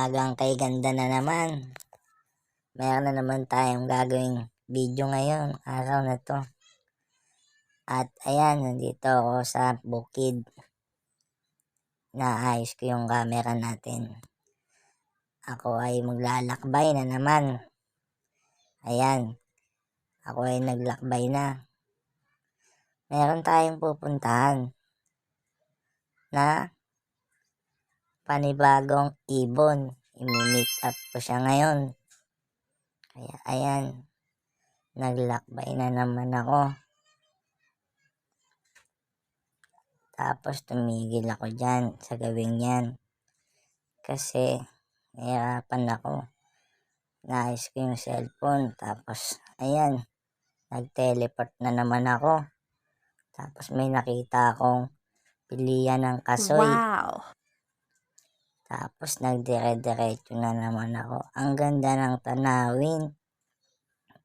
umagang kay ganda na naman. Meron na naman tayong gagawing video ngayon, araw na to. At ayan, nandito ako sa bukid. Naayos ko yung camera natin. Ako ay maglalakbay na naman. Ayan, ako ay naglakbay na. Meron tayong pupuntahan na panibagong ibon. I-meet up ko siya ngayon. Kaya ayan, naglakbay na naman ako. Tapos tumigil ako dyan sa gawing yan. Kasi nahirapan ako. Naayos ko yung cellphone. Tapos ayan, nag-teleport na naman ako. Tapos may nakita akong pilihan ng kasoy. Wow! Tapos nagdire-diretso na naman ako. Ang ganda ng tanawin.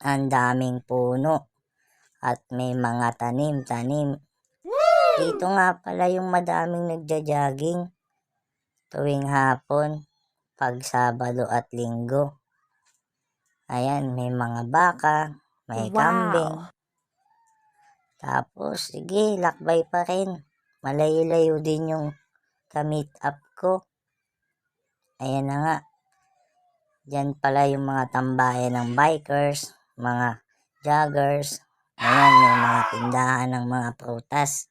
Ang daming puno. At may mga tanim-tanim. Dito nga pala yung madaming nagja-jogging tuwing hapon, pag Sabado at Linggo. Ayan, may mga baka, may kambing. Tapos, sige, lakbay pa rin. Malayo-layo din yung ka-meet up ko. Ayan na nga. Diyan pala yung mga tambayan ng bikers, mga joggers. Ayan, may mga tindahan ng mga prutas.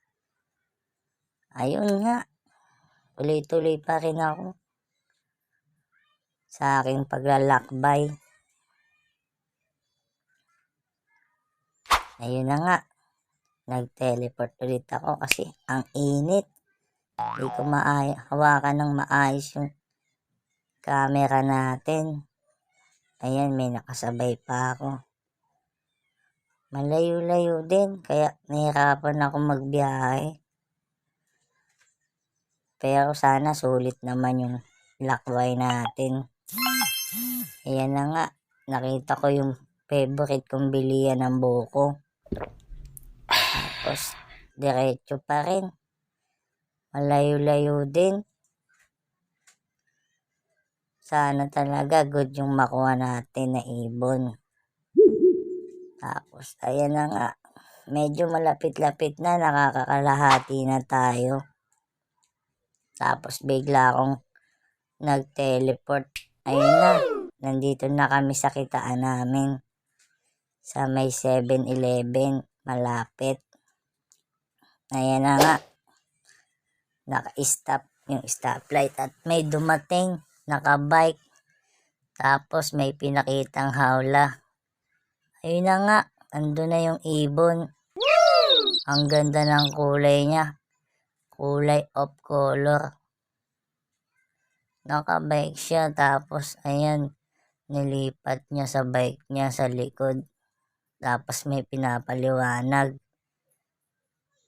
Ayun nga. Tuloy-tuloy pa rin ako sa aking paglalakbay. Ayun na nga. Nag-teleport ulit ako kasi ang init. Hindi ko hawakan ng maayos yung camera natin. Ayan, may nakasabay pa ako. Malayo-layo din, kaya nahirapan ako magbiyahe. Pero sana sulit naman yung lakbay natin. Ayan na nga, nakita ko yung favorite kong bilihan ng buko. Tapos, diretso pa rin. Malayo-layo din. Sana talaga good yung makuha natin na ibon. Tapos, ayan na nga. Medyo malapit-lapit na, nakakakalahati na tayo. Tapos, bigla akong nag-teleport. Ayun na, nandito na kami sa kitaan namin. Sa may 7-Eleven, malapit. Ayan na nga. Naka-stop yung stoplight at may dumating, naka-bike. Tapos may pinakitang hawla. Ayun na nga, ando na yung ibon. Ang ganda ng kulay niya. Kulay of color. Naka-bike siya, tapos ayan, nilipat niya sa bike niya sa likod. Tapos may pinapaliwanag.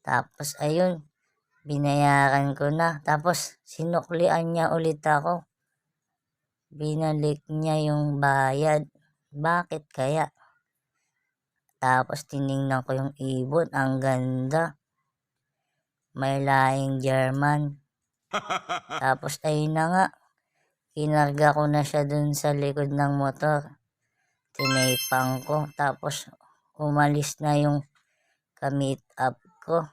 Tapos ayun, binayaran ko na. Tapos sinuklian niya ulit ako. Binalik niya yung bayad. Bakit kaya? Tapos tiningnan ko yung ibon. Ang ganda. May lahing German. Tapos ayun na nga. Kinarga ko na siya dun sa likod ng motor. Tinapang ko. Tapos umalis na yung ka-meet up ko.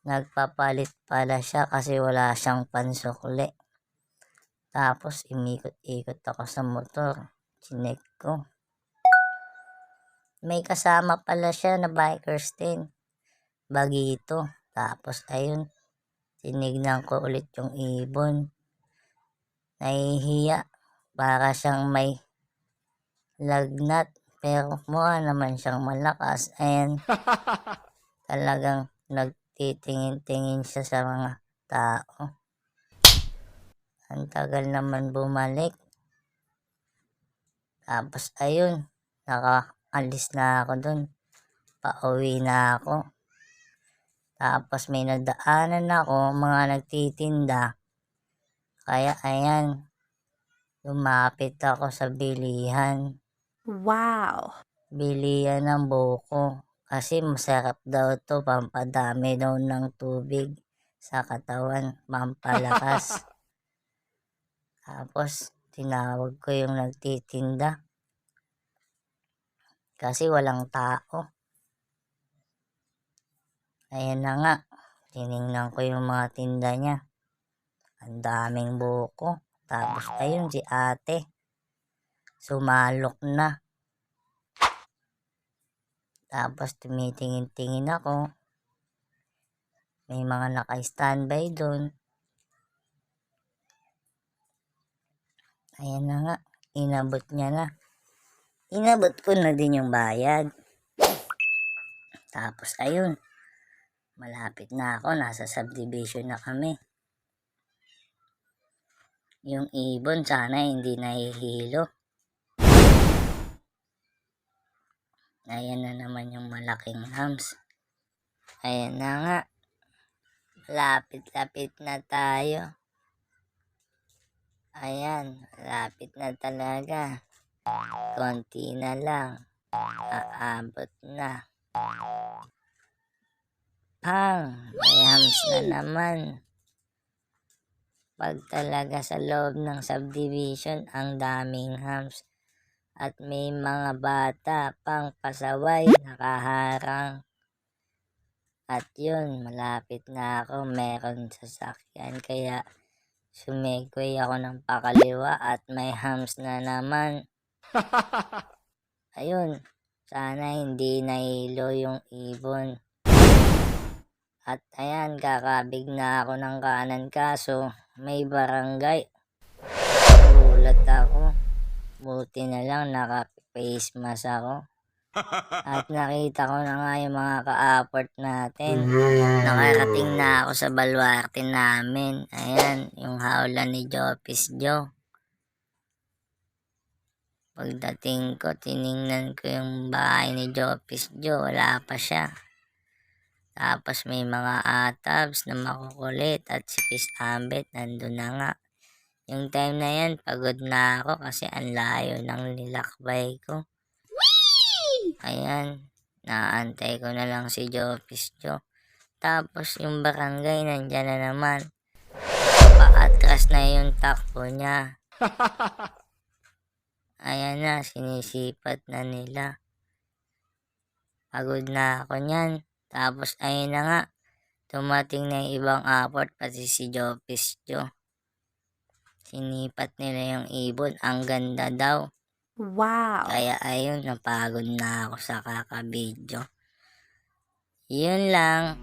Nagpapalit pala siya kasi wala siyang pansukli. Tapos imikot-ikot ako sa motor. Chinek ko. May kasama pala siya na bikers din. Bagito. Tapos ayun, tinignan ko ulit yung ibon. Nahihiya. Para siyang may lagnat. Pero mukha naman siyang malakas. And talagang nagtitingin-tingin siya sa mga tao. Ang tagal naman bumalik. Tapos ayun, nakaalis na ako dun. Pauwi na ako. Tapos may nadaanan ako, mga nagtitinda. Kaya ayan, lumapit ako sa bilihan. Wow! Bilihan ng buko. Kasi masarap daw to, pampadami daw ng tubig sa katawan, pampalakas. Tapos tinawag ko yung nagtitinda kasi walang tao. Ayan na nga, tiningnan ko yung mga tinda niya. Ang daming buko. Tapos ayun si ate, sumalok na. Tapos tumitingin-tingin ako. May mga naka-standby doon. Ayan na nga, inabot niya na. Inabot ko na din yung bayad. Tapos ayun, malapit na ako, nasa subdivision na kami. Yung ibon sana hindi nahihilo. Ayan na naman yung malaking hams. Ayan na nga, lapit-lapit na tayo. Ayan, lapit na talaga. Konti na lang. Aabot na. Pang! May hams na naman. Pag talaga sa loob ng subdivision, ang daming hams. At may mga bata pang pasaway, nakaharang. At yun, malapit na ako. Meron sasakyan, kaya sumegway ako ng pakaliwa at may hams na naman. Ayun, sana hindi nahilo yung ibon. At ayan, kakabig na ako ng kanan kaso may barangay. Nagulat ako. Buti na lang naka-face mask ako. At nakita ko na nga yung mga ka-apport natin. Nakarating na ako sa baluarte namin. Ayan, yung hawla ni Jopis Joe. Pagdating ko, tiningnan ko yung bahay ni Jopis Joe. Wala pa siya. Tapos may mga atabs na makukulit at si Kiss Ambet nandun na nga. Yung time na yan, pagod na ako kasi ang layo ng nilakbay ko. Ayan, naantay ko na lang si Jopis Joe. Tapos yung barangay nandyan na naman. Paatras na yung takbo niya. Ayan na, sinisipat na nila. Pagod na ako niyan. Tapos ayun na nga, dumating na yung ibang apport pati si Jopis Joe. Sinipat nila yung ibon, ang ganda daw. Wow! Kaya ayun, napagod na ako sa kakabidyo. Yun lang.